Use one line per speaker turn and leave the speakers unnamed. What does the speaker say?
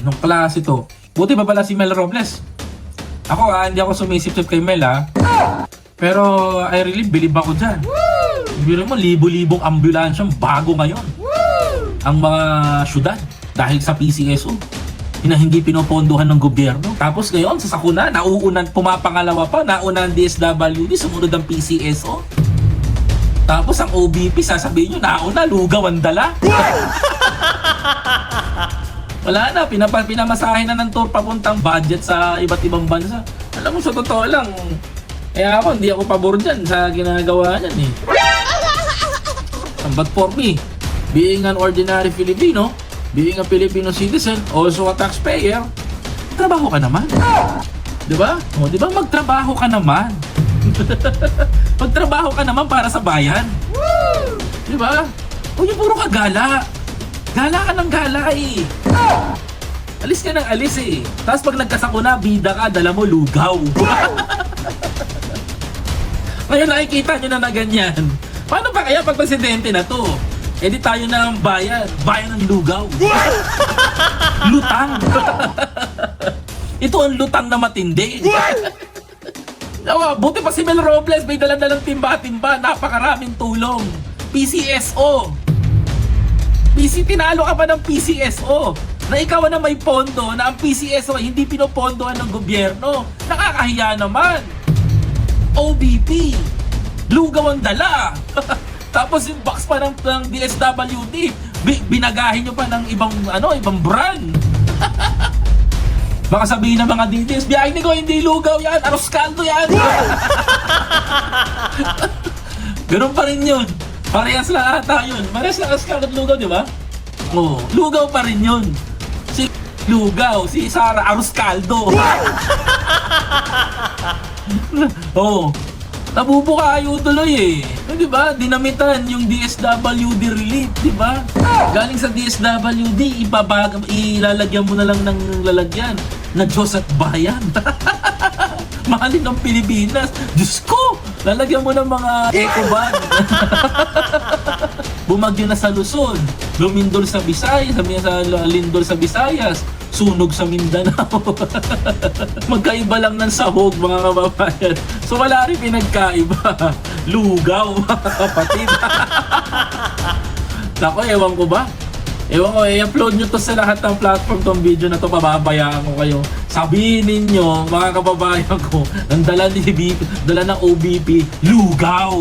Anong klase to? Buti pa pala si Mel Robles. Ako hindi ako sumisip-sip kay Mel Pero I really believe ako dyan. Biro mo, libo-libong ambulansyang bago ngayon. Ang mga syudad dahil sa PCSO na hindi pinopondohan ng gobyerno. Tapos ngayon, sa sakuna, nauunan, pumapangalawa pa, nauna ang DSWD, sumunod ang PCSO. Tapos ang OBP, sasabihin nyo, nauna, lugaw ang dala. Wala na, pinamasahin na ng tour papuntang budget sa iba't ibang bansa. Alam mo, sa totoo lang, kaya ako, hindi ako pabor dyan sa ginagawa niyan But for me, being an ordinary Filipino, being a Filipino citizen, also a taxpayer, trabaho ka naman. Diba? O, diba magtrabaho ka naman? Magtrabaho ka naman para sa bayan. Diba? O yung puro ka gala. Gala ka ng gala Alis ka ng alis Tapos pag nagkasakuna, bida ka, dala mo lugaw. Ngayon nakikita nyo na ganyan. Paano pa kaya pag presidente na to? Eh di tayo na ang bayan ng lugaw. Lutang. Ito ang lutang na matindi. Buti pa si Mel Robles, may dala-dalang timba-timba, napakaraming tulong. PCSO. Tinalo ka pa ng PCSO. Na ikaw na may pondo, na ang PCSO hindi pinopondohan ng gobyerno. Nakakahiya naman. OBP. Lugaw ang dala. Tapos yung box pa ng DSWD, binagahin nyo pa ng ibang brand. Baka sabihin ng mga DDS, biyahin ko, hindi lugaw yan, arroz caldo yan. Ganun pa rin yun. Parehas lang ata yun. Parehas lang arroz caldo at lugaw, di ba? Oo, lugaw pa rin yun. Si lugaw, si Sara, arroz caldo. Oo. Nabubukayo tuloy di ba? Dinamitan yung DSWD relief, di ba? Galing sa DSWD, ilalagyan mo na lang ng lalagyan na Diyos at Bayan. Mahalin ng Pilipinas. Diyos ko! Lalagyan mo ng mga eco bag. Bumagyo na sa Luzon, lumindol sa Visayas, lindol sa Visayas, sunog sa Mindanao. Magkaiba lang ng sahog, mga kababayan. So wala rin pinagkaiba. Lugaw, mga kapatid. Nako, ewan ko ba? Ewan ko, i-upload nyo to sa lahat ng platform tong video na to, pababayaan ko kayo. Sabihin ninyo, mga kababayan ko, ang dala ng OBP, lugaw.